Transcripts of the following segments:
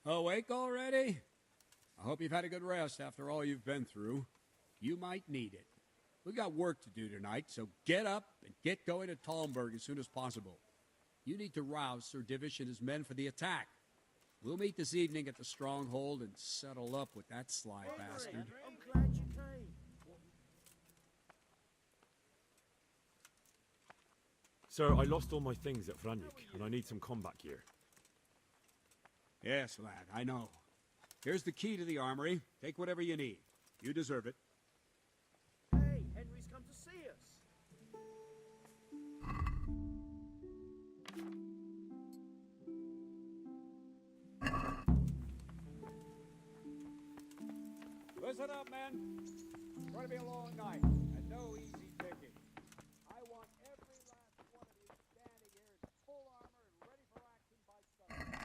Awake already? I hope you've had a good rest after all you've been through. You might need it. We've got work to do tonight, so get up and get going to Talmberg as soon as possible. You need to rouse Sir Divish and his men for the attack. We'll meet this evening at the stronghold and settle up with that sly bastard. I'm glad you came. Sir, I lost all my things at Vranik, and I need some combat gear. Yes, lad, I know. Here's the key to the armory. Take whatever you need. You deserve it. Hey, Henry's come to see us. Listen up, men. It's going to be a long night, and no easy picking. I want every last one of you standing here in full armor and ready for action by sunrise.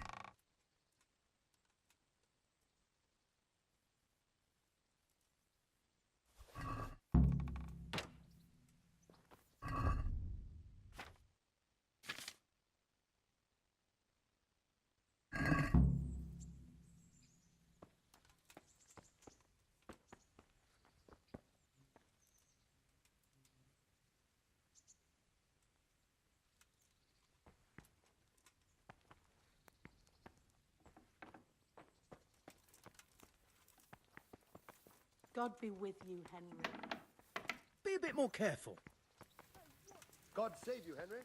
God be with you, Henry. Be a bit more careful. God save you, Henry.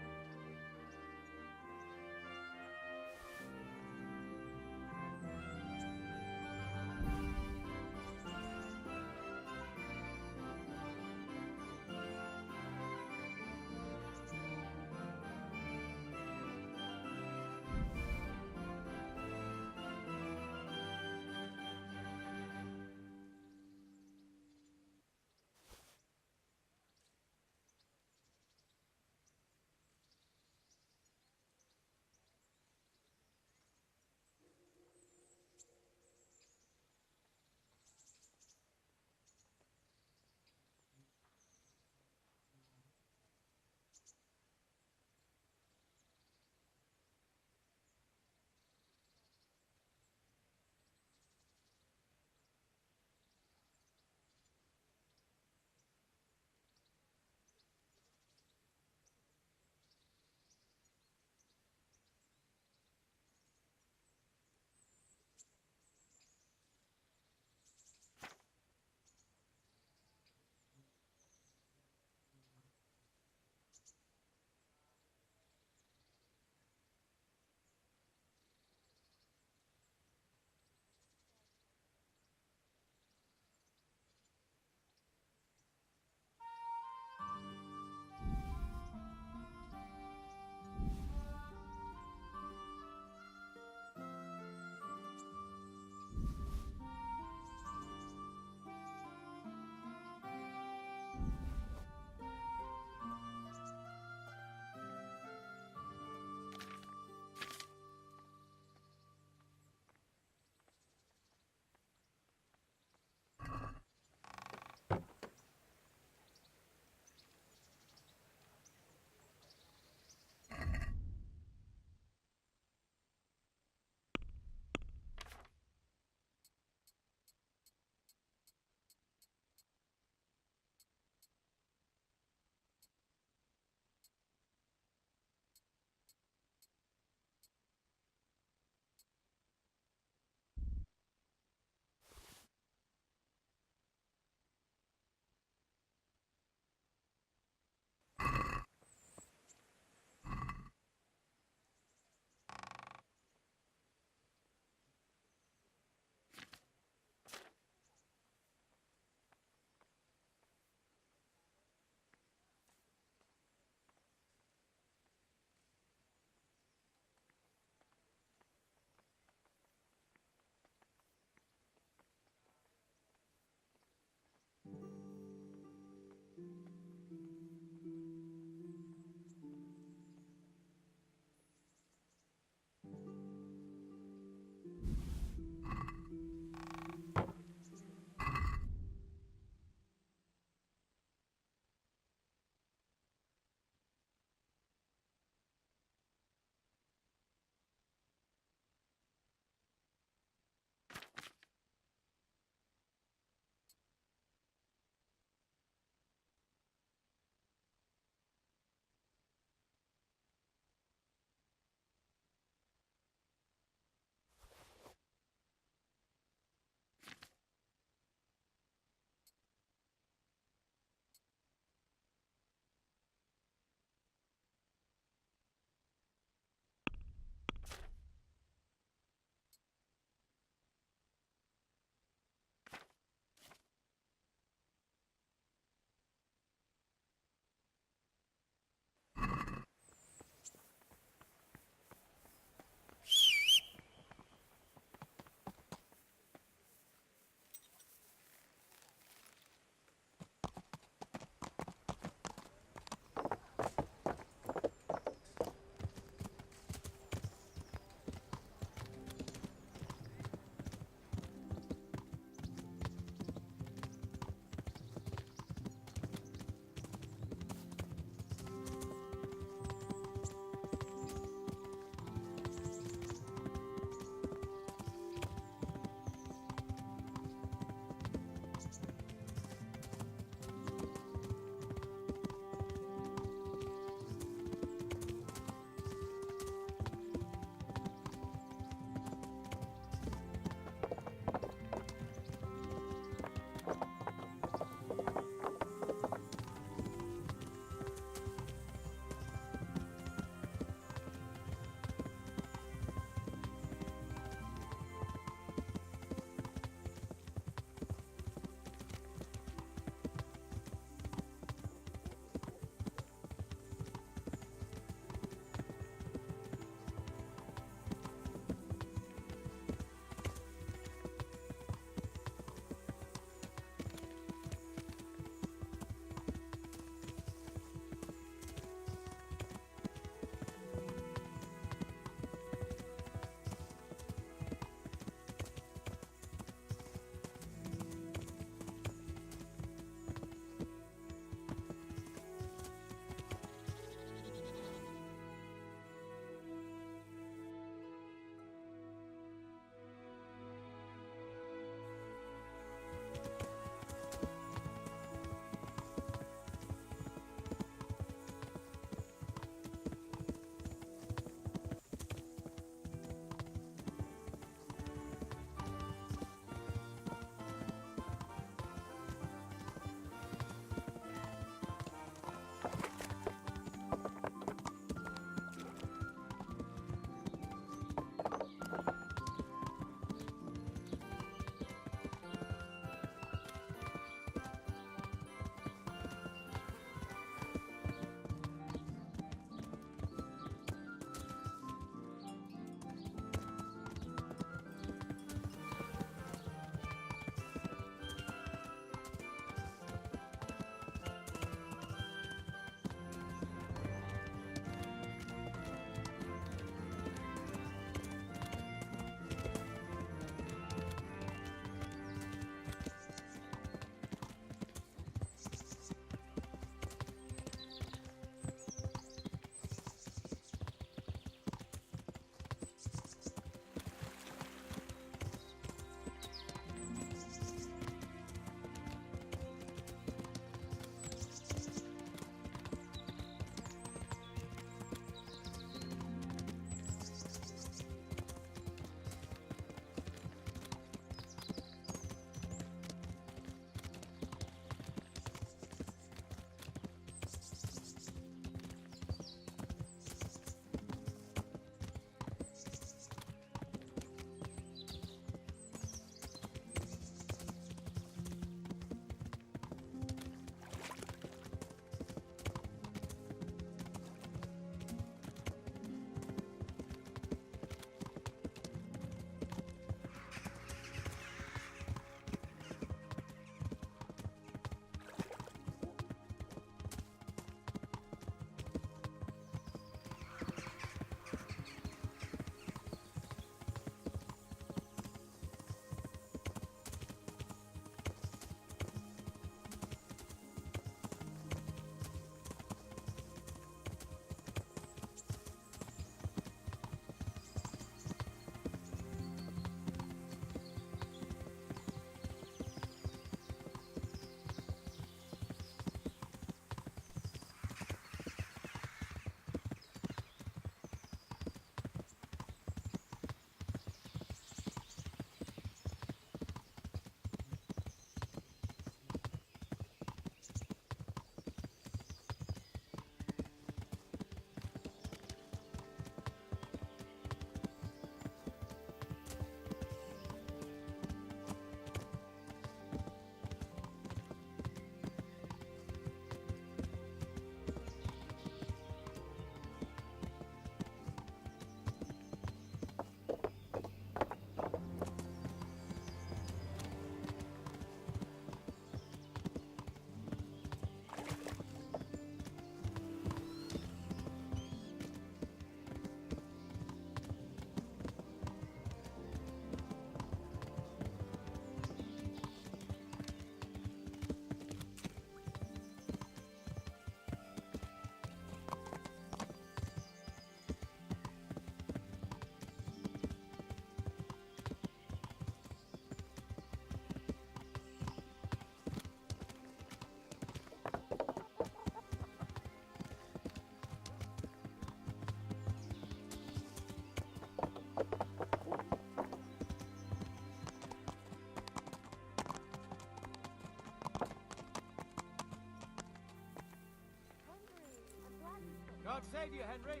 God save you, Henry.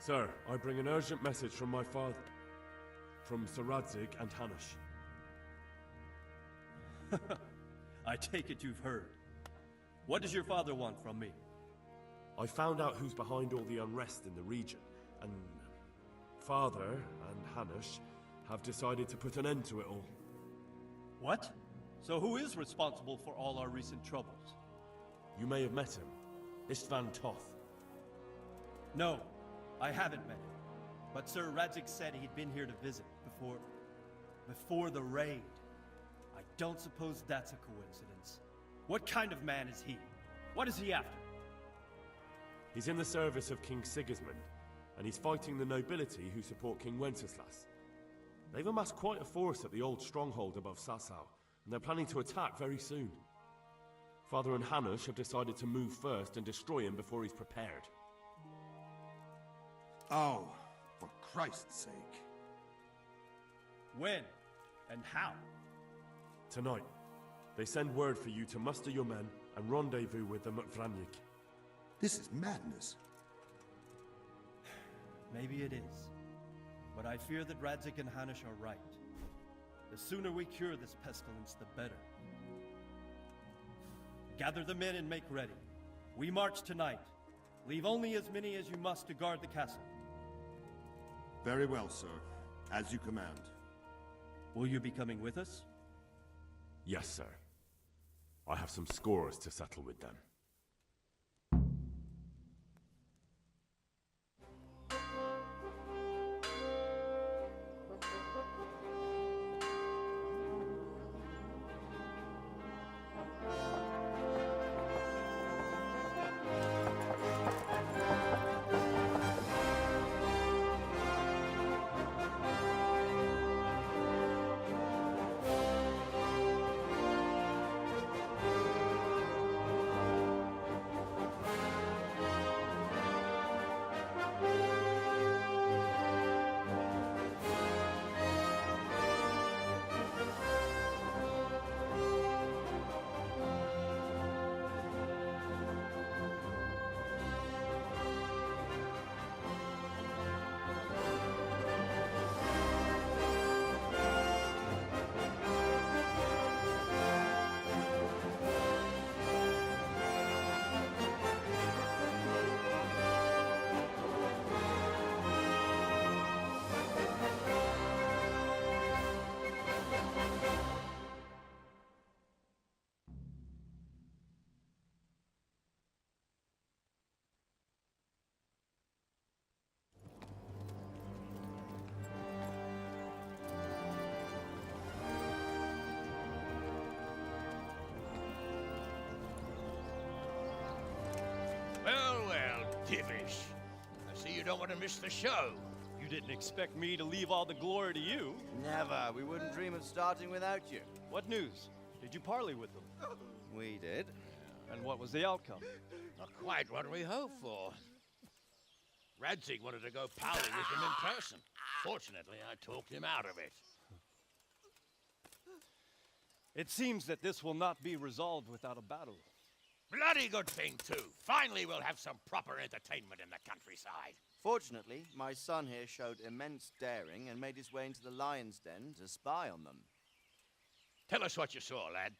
Sir, I bring an urgent message from my father. From Sir Radzig and Hanush. I take it you've heard. What does your father want from me? I found out who's behind all the unrest in the region, and Father and Hanush have decided to put an end to it all. What? So who is responsible for all our recent troubles? You may have met him. Istvan Toth. No, I haven't met him. But Sir Radzig said he'd been here to visit before the raid. I don't suppose that's a coincidence. What kind of man is he? What is he after? He's in the service of King Sigismund, and he's fighting the nobility who support King Wenceslas. They've amassed quite a force at the old stronghold above Sasau, and they're planning to attack very soon. Father and Hanush have decided to move first and destroy him before he's prepared. Oh, for Christ's sake. When? And how? Tonight, they send word for you to muster your men and rendezvous with them at Vranik. This is madness. Maybe it is. But I fear that Radzig and Hanush are right. The sooner we cure this pestilence, the better. Gather the men and make ready. We march tonight. Leave only as many as you must to guard the castle. Very well, sir. As you command. Will you be coming with us? Yes, sir. I have some scores to settle with them. Well, Divish. I see you don't want to miss the show. You didn't expect me to leave all the glory to you. Never. We wouldn't dream of starting without you. What news? Did you parley with them? We did. And what was the outcome? Not quite what we hoped for. Radzig wanted to go parley with him in person. Fortunately, I talked him out of it. It seems that this will not be resolved without a battle. Bloody good thing, too. Finally, we'll have some proper entertainment in the countryside. Fortunately, my son here showed immense daring and made his way into the lion's den to spy on them. Tell us what you saw, lad.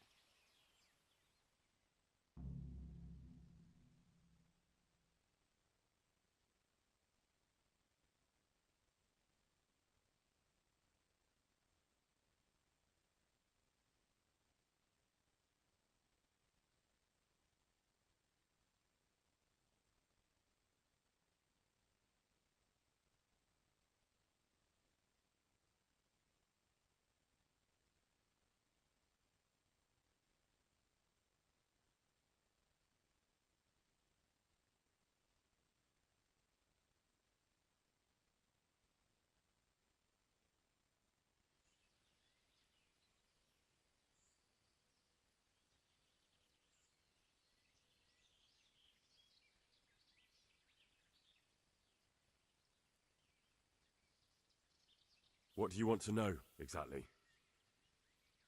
What do you want to know, exactly?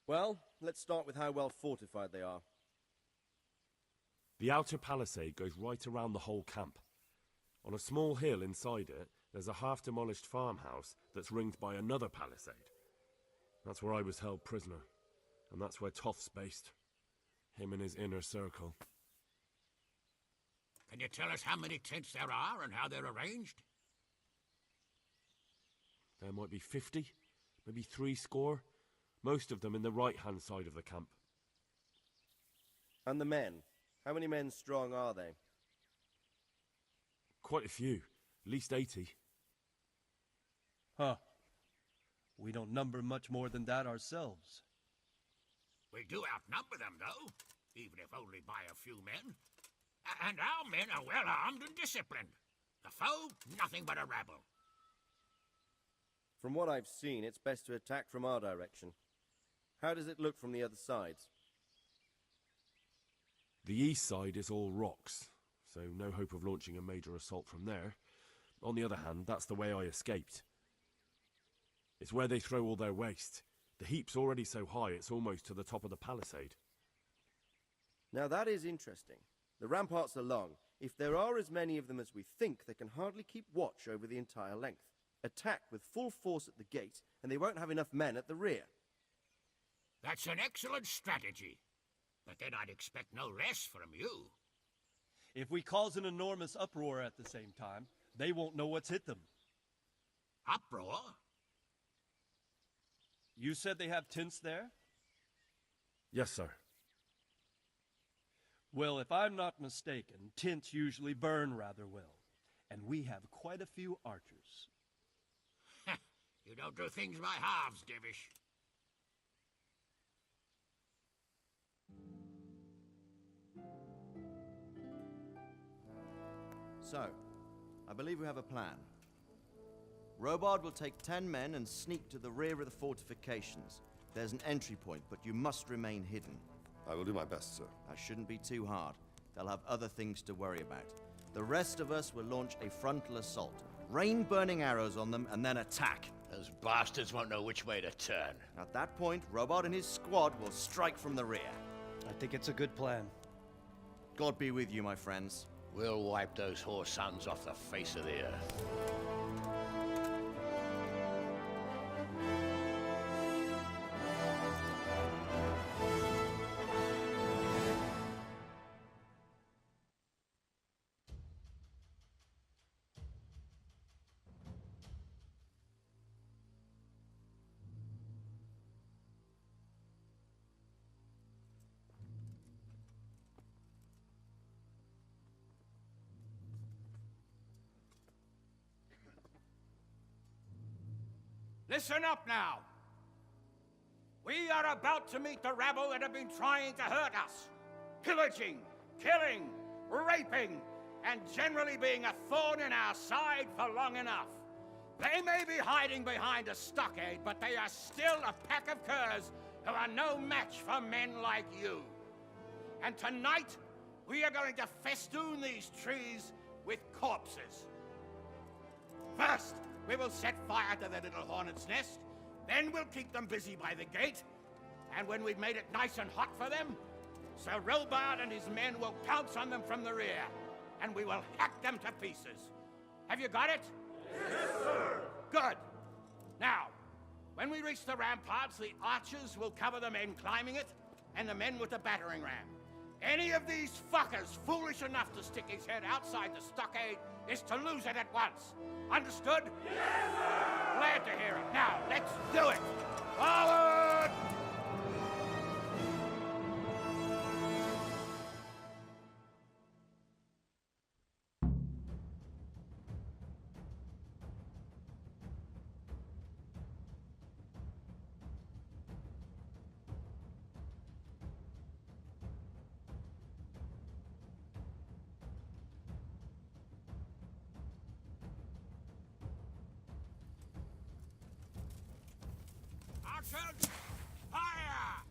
Well, let's start with how well fortified they are. The outer palisade goes right around the whole camp. On a small hill inside it, there's a half-demolished farmhouse that's ringed by another palisade. That's where I was held prisoner, and that's where Toth's based. Him and his inner circle. Can you tell us how many tents there are and how they're arranged? There might be 50, maybe 60, most of them in the right-hand side of the camp. And the men? How many men strong are they? Quite a few, at least 80. Huh. We don't number much more than that ourselves. We do outnumber them, though, even if only by a few men. And our men are well armed and disciplined. The foe, nothing but a rabble. From what I've seen, it's best to attack from our direction. How does it look from the other sides? The east side is all rocks, so no hope of launching a major assault from there. On the other hand, that's the way I escaped. It's where they throw all their waste. The heap's already so high it's almost to the top of the palisade. Now that is interesting. The ramparts are long. If there are as many of them as we think, they can hardly keep watch over the entire length. Attack with full force at the gate, and they won't have enough men at the rear. That's an excellent strategy. But then I'd expect no less from you. If we cause an enormous uproar at the same time, they won't know what's hit them. Uproar? You said they have tents there? Yes, sir. Well, if I'm not mistaken, tents usually burn rather well. And we have quite a few archers. You don't do things by halves, Divish. So, I believe we have a plan. Robard will take 10 men and sneak to the rear of the fortifications. There's an entry point, but you must remain hidden. I will do my best, sir. That shouldn't be too hard. They'll have other things to worry about. The rest of us will launch a frontal assault. Rain burning arrows on them and then attack. Those bastards won't know which way to turn. At that point, Robard and his squad will strike from the rear. I think it's a good plan. God be with you, my friends. We'll wipe those whore sons off the face of the earth. Listen up now. We are about to meet the rabble that have been trying to hurt us. Pillaging, killing, raping, and generally being a thorn in our side for long enough. They may be hiding behind a stockade, but they are still a pack of curs who are no match for men like you. And tonight, we are going to festoon these trees with corpses. First, we will set fire to the little hornet's nest. Then we'll keep them busy by the gate. And when we've made it nice and hot for them, Sir Robard and his men will pounce on them from the rear. And we will hack them to pieces. Have you got it? Yes, sir! Good. Now, when we reach the ramparts, the archers will cover the men climbing it, and the men with the battering ram. Any of these fuckers foolish enough to stick his head outside the stockade is to lose it at once. Understood? Yes, sir! Glad to hear it. Now, let's do it! Forward! Archers, fire!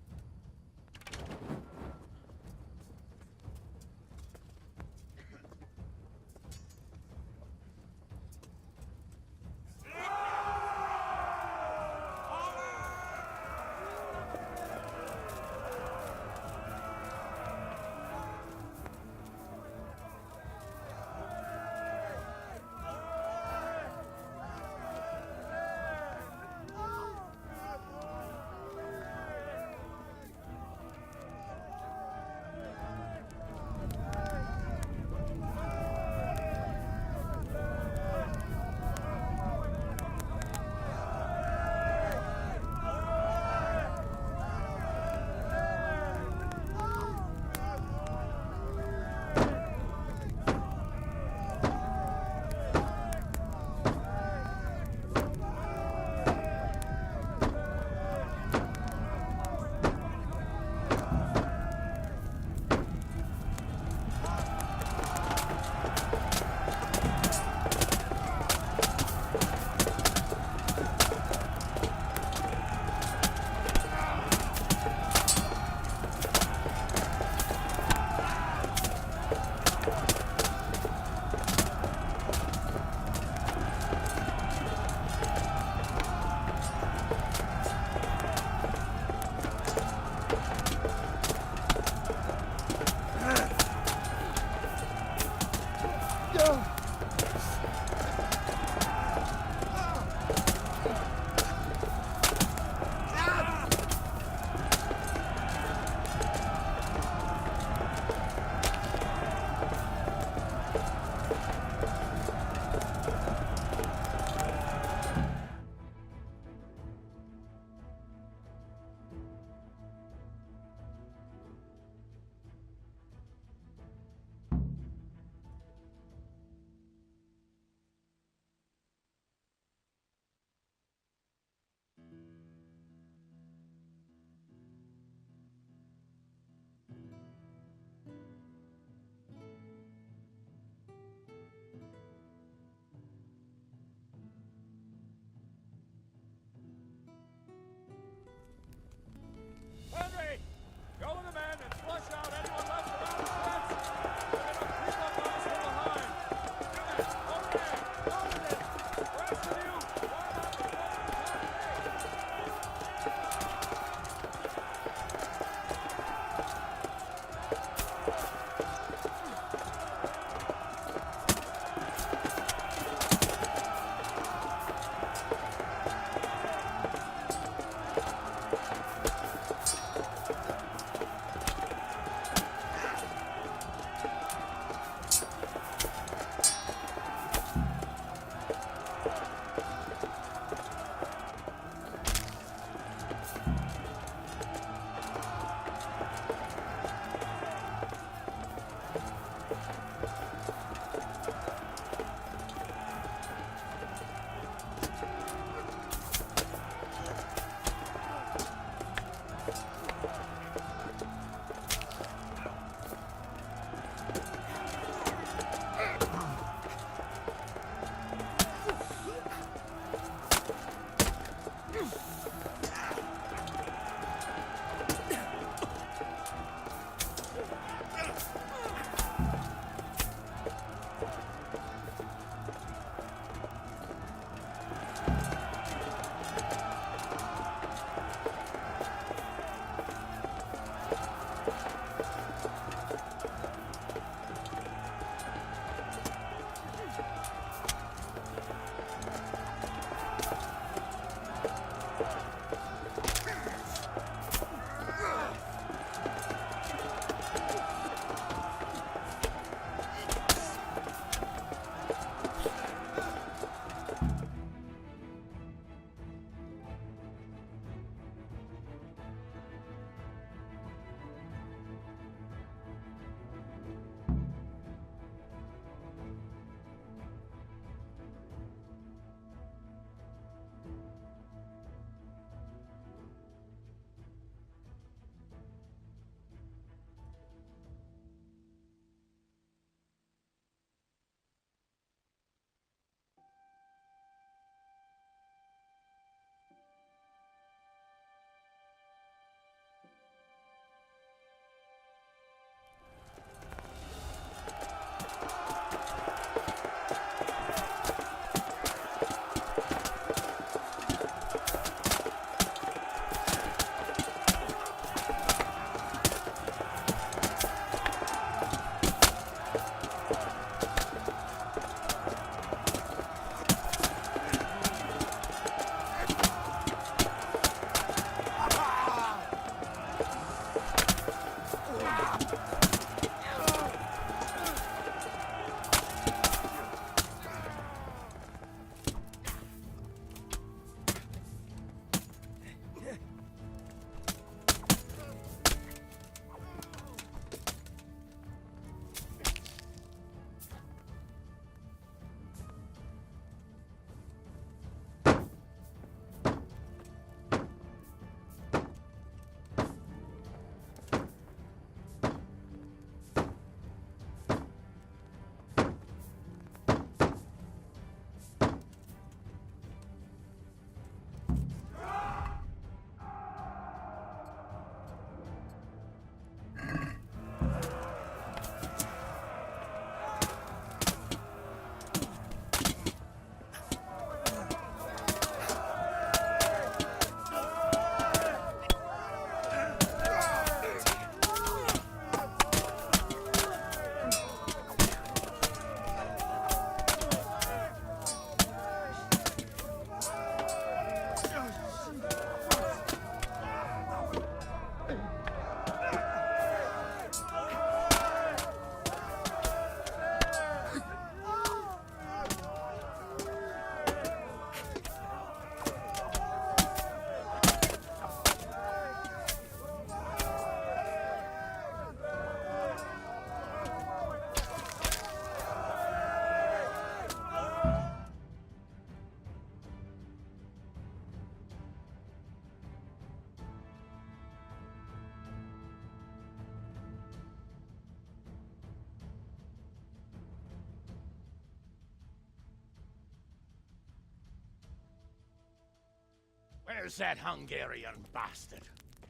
Where's that Hungarian bastard?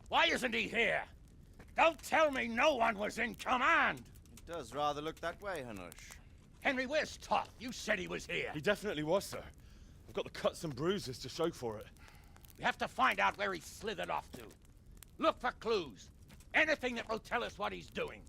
Why isn't he here? Don't tell me no one was in command! It does rather look that way, Heinrich. Henry, where's Toth? You said he was here. He definitely was, sir. I've got the cuts and bruises to show for it. We have to find out where he slithered off to. Look for clues. Anything that will tell us what he's doing.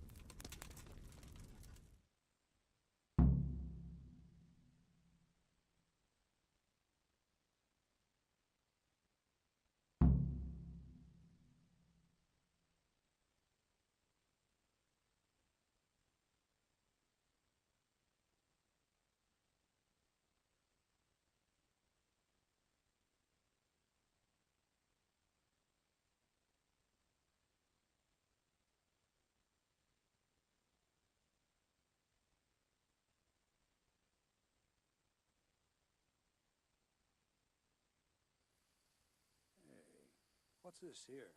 What's this here?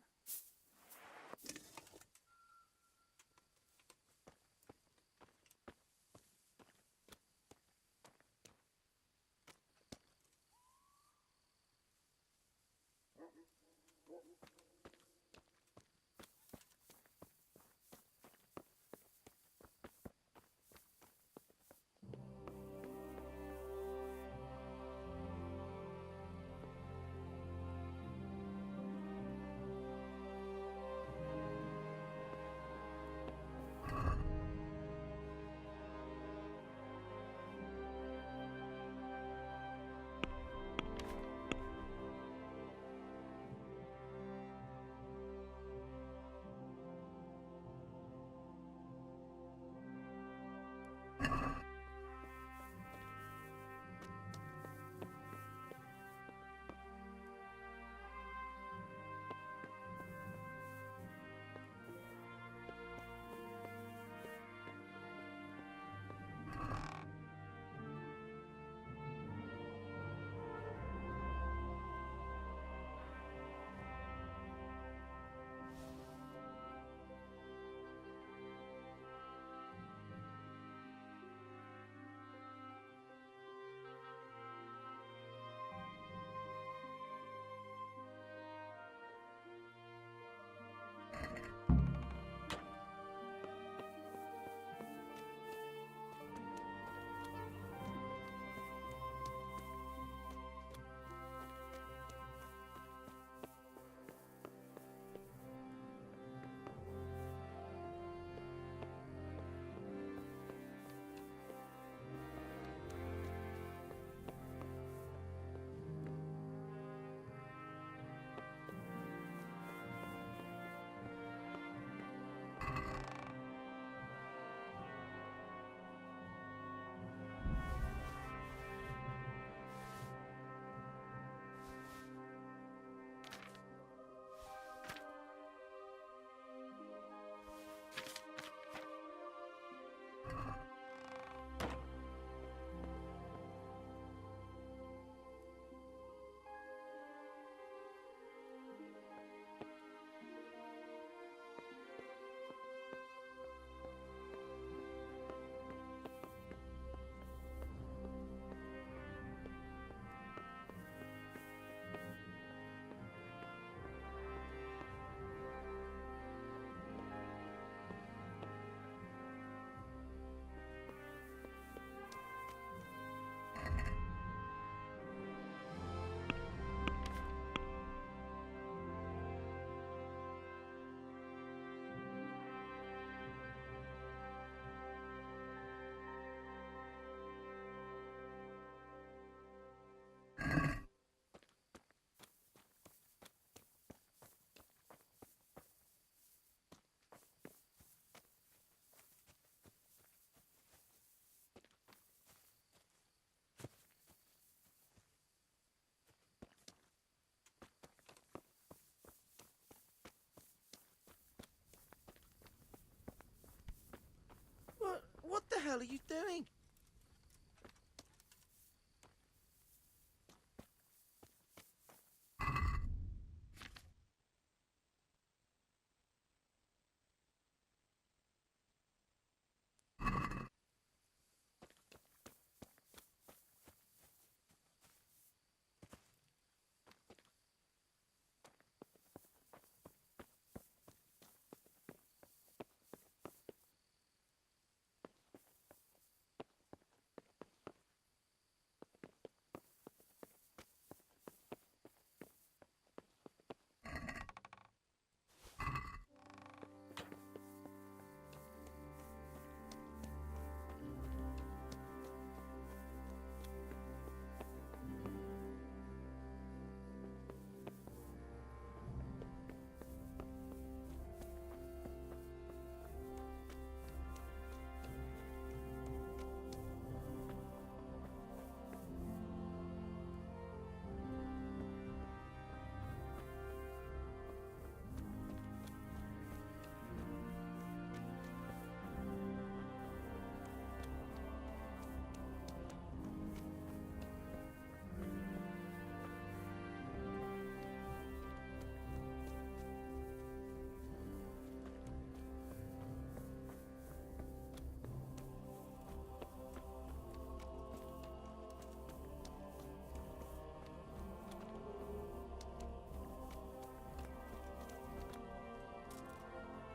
What the hell are you doing?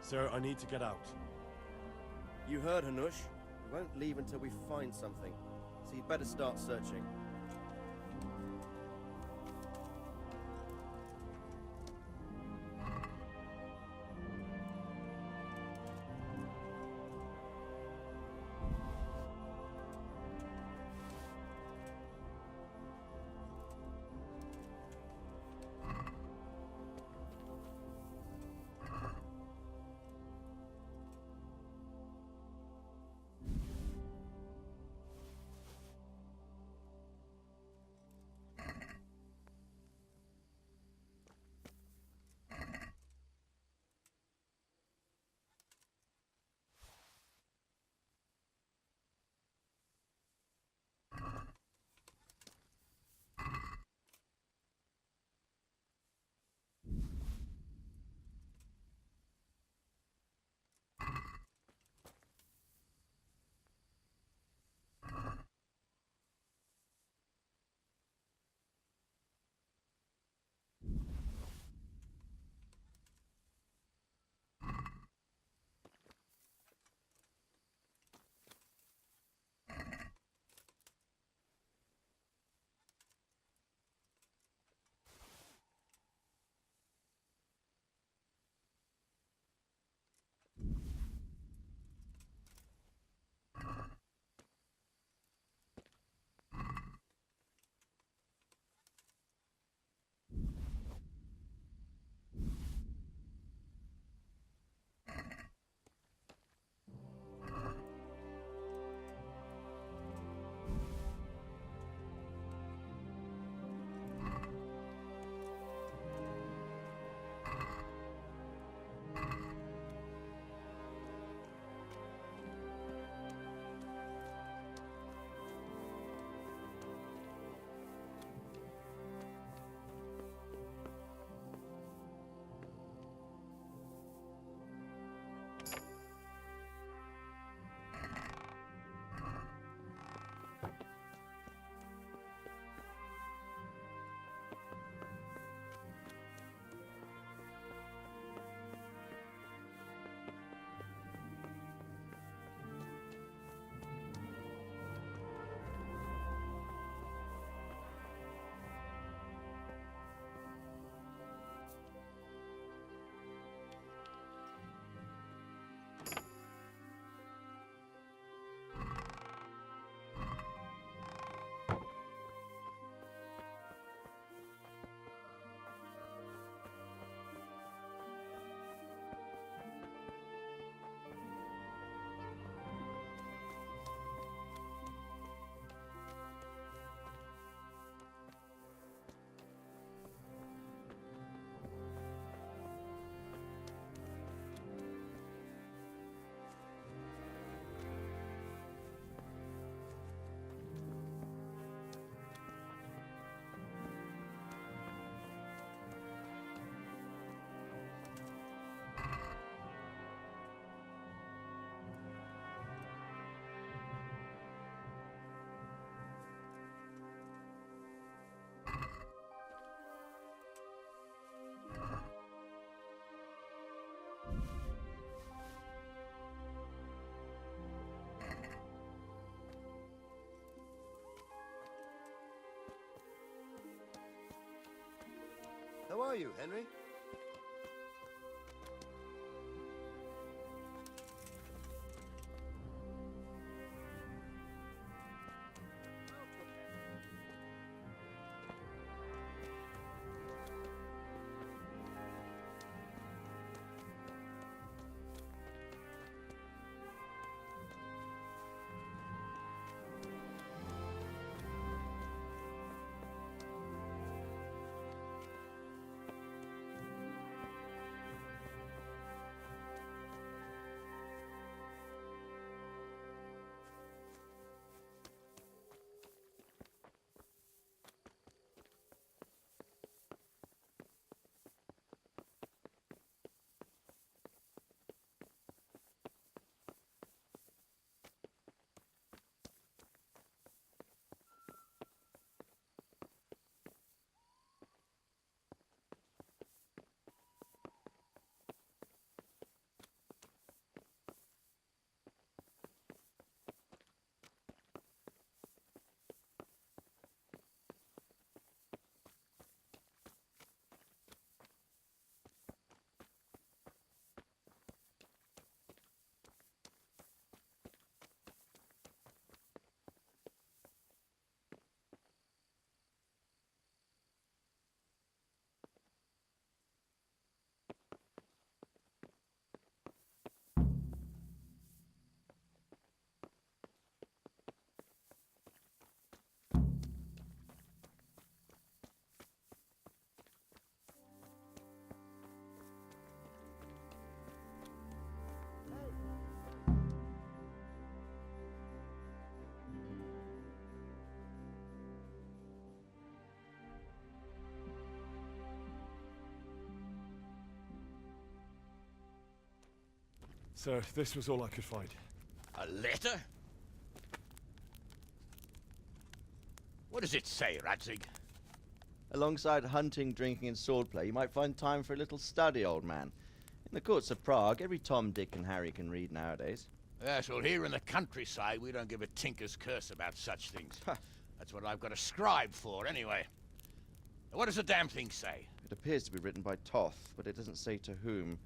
Sir, I need to get out. You heard, Hanush. We won't leave until we find something. So you'd better start searching. How are you, Henry? Sir, this was all I could find. A letter? What does it say, Radzig? Alongside hunting, drinking, and swordplay, you might find time for a little study, old man. In the courts of Prague, every Tom, Dick, and Harry can read nowadays. Yes, well, here in the countryside, we don't give a tinker's curse about such things. That's what I've got a scribe for, anyway. What does the damn thing say? It appears to be written by Toth, but it doesn't say to whom.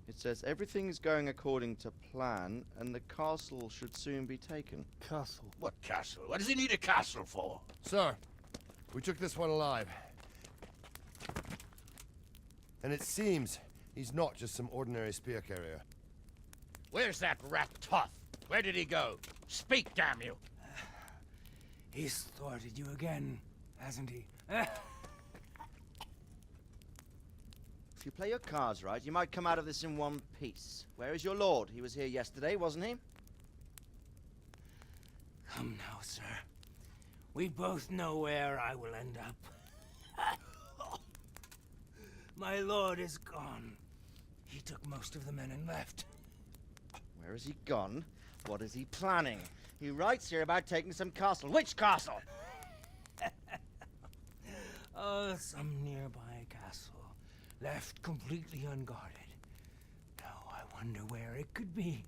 It says everything is going according to plan, and the castle should soon be taken. Castle. What castle? What does he need a castle for? Sir, we took this one alive. And it seems he's not just some ordinary spear carrier. Where's that rat Toth? Where did he go? Speak, damn you! He's thwarted you again, hasn't he? If you play your cards right, you might come out of this in one piece. Where is your lord? He was here yesterday, wasn't he? Come now, sir. We both know where I will end up. My lord is gone. He took most of the men and left. Where has he gone? What is he planning? He writes here about taking some castle. Which castle? Oh, some nearby castle. Left completely unguarded. Now I wonder where it could be.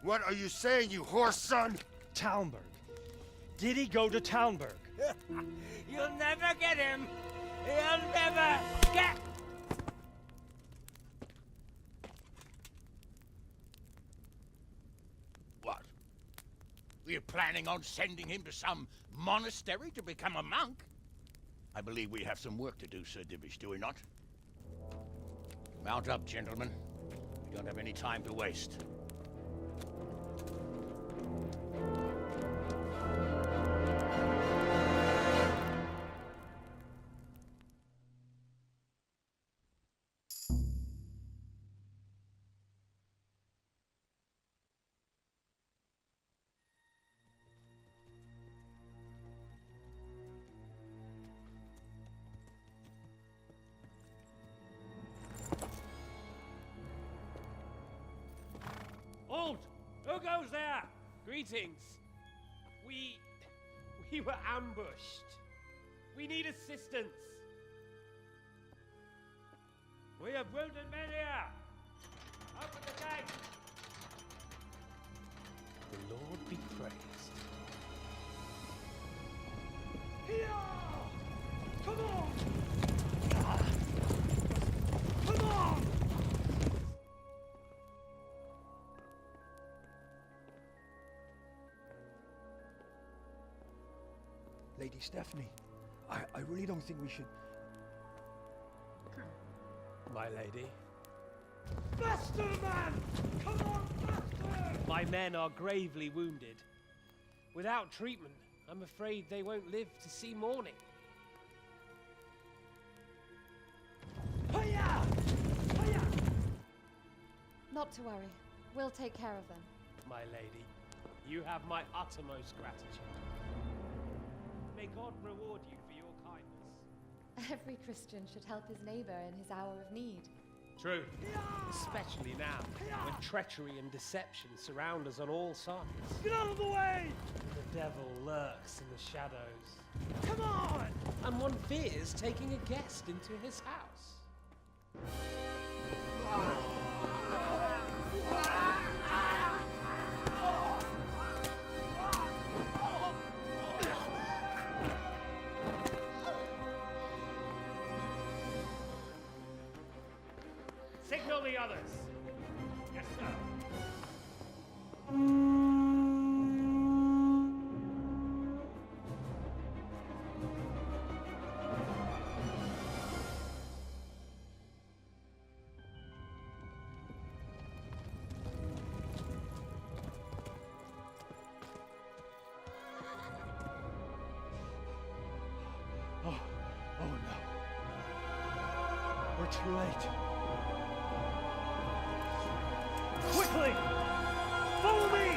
What are you saying, you horse son? Talmberg. Did he go to Talmberg? You'll never get him! You'll never get... What? Were you planning on sending him to some monastery to become a monk? I believe we have some work to do, Sir Divish, do we not? Mount up, gentlemen. We don't have any time to waste. Halt! Who goes there? Greetings. We were ambushed. We need assistance. We have wounded men here. Open the gate. The Lord be praised. Here! Come on! Come on! Lady Stephanie, I really don't think we should... My lady. Faster, man! Come on, faster! My men are gravely wounded. Without treatment, I'm afraid they won't live to see morning. Hiya! Hiya! Not to worry. We'll take care of them. My lady, you have my uttermost gratitude. May God reward you for your kindness. Every Christian should help his neighbor in his hour of need. True. Especially now, when treachery and deception surround us on all sides. Get out of the way! The devil lurks in the shadows. Come on! And one fears taking a guest into his house. Signal the others. Yes, sir. Oh no. We're too late. Quickly! Follow me!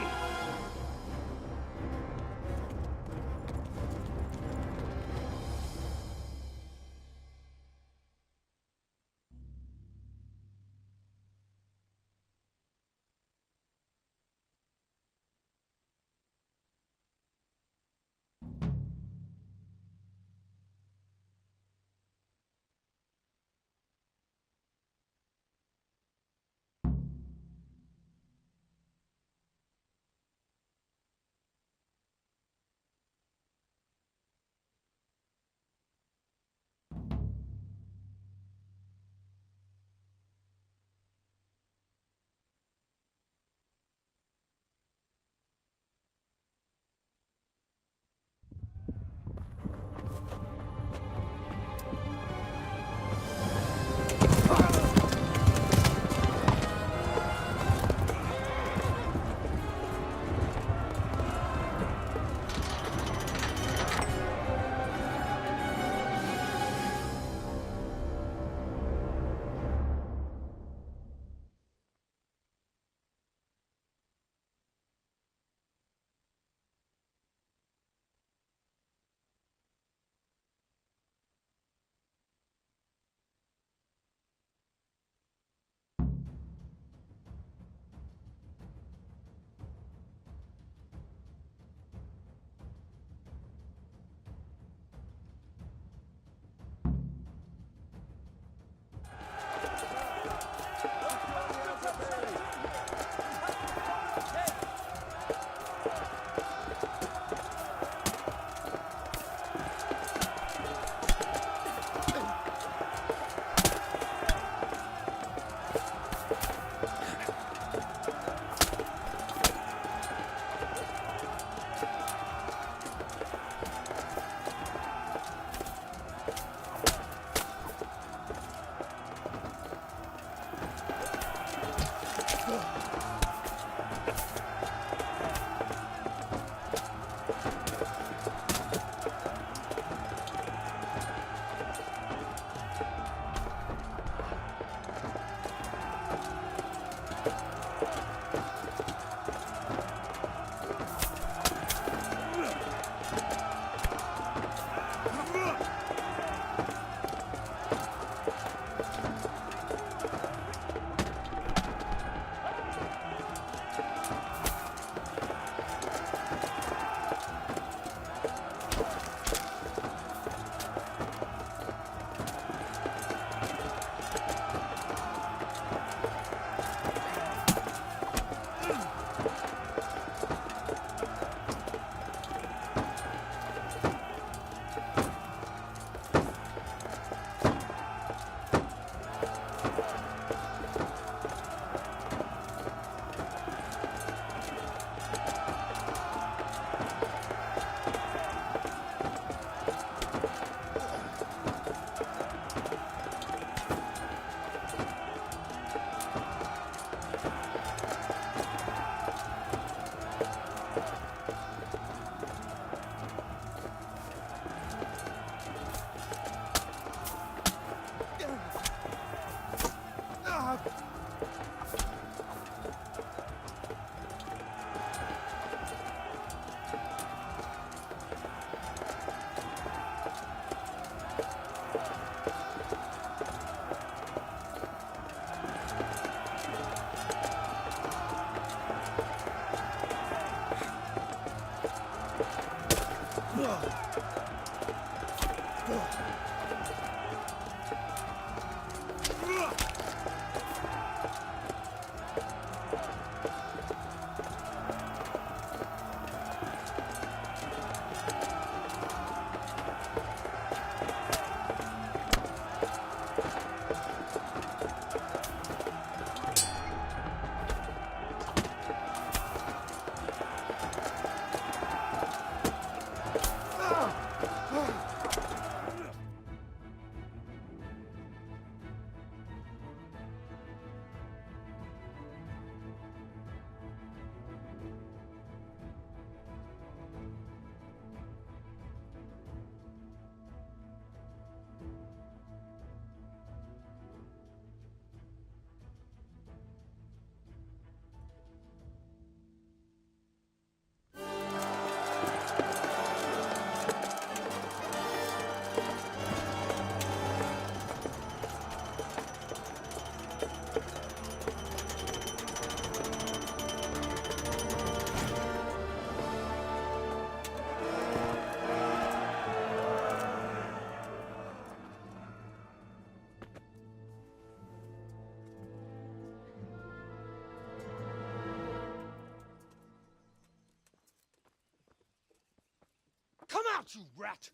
Come out, you rat!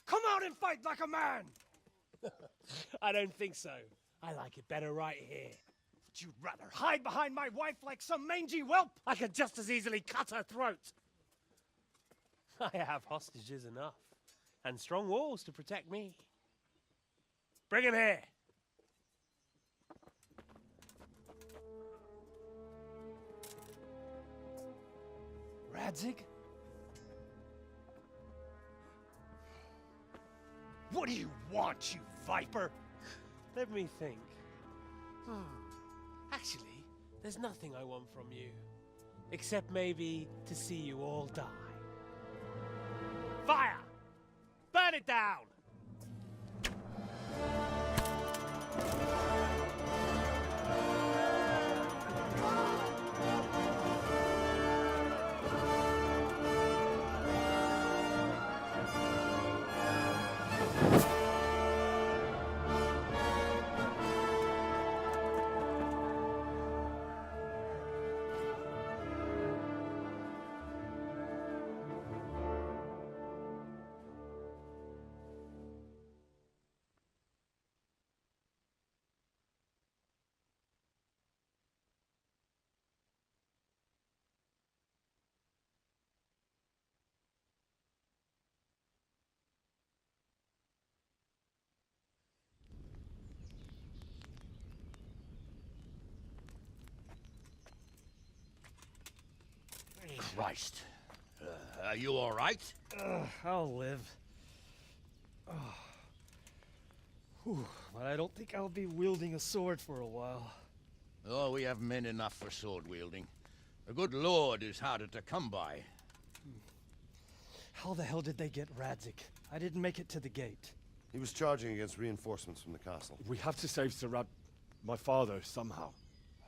Come out and fight like a man! I don't think so. I like it better right here. Would you rather hide behind my wife like some mangy whelp? I could just as easily cut her throat. I have hostages enough, and strong walls to protect me. Bring him here. Radzig? What do you want, you viper? Let me think. Actually, there's nothing I want from you. Except maybe to see you all die. Fire! Burn it down! Christ. Are you all right? I'll live. Whew, but I don't think I'll be wielding a sword for a while. Oh, we have men enough for sword wielding. The good lord is harder to come by. How the hell did they get Radzig? I didn't make it to the gate. He was charging against reinforcements from the castle. We have to save my father, somehow.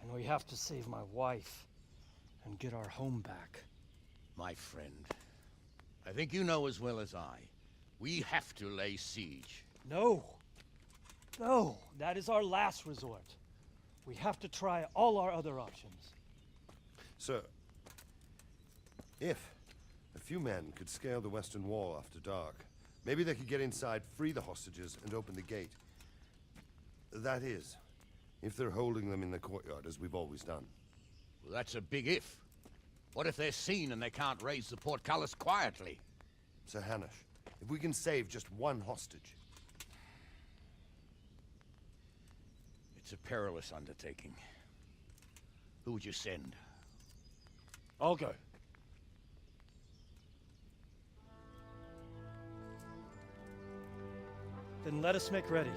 And we have to save my wife and get our home back. My friend, I think you know as well as I. We have to lay siege. No. No, that is our last resort. We have to try all our other options. Sir, if a few men could scale the western wall after dark, maybe they could get inside, free the hostages, and open the gate. That is, if they're holding them in the courtyard, as we've always done. Well, that's a big if. What if they're seen and they can't raise the portcullis quietly? Sir Hanush, if we can save just one hostage. It's a perilous undertaking. Who would you send? I'll go. Then let us make ready.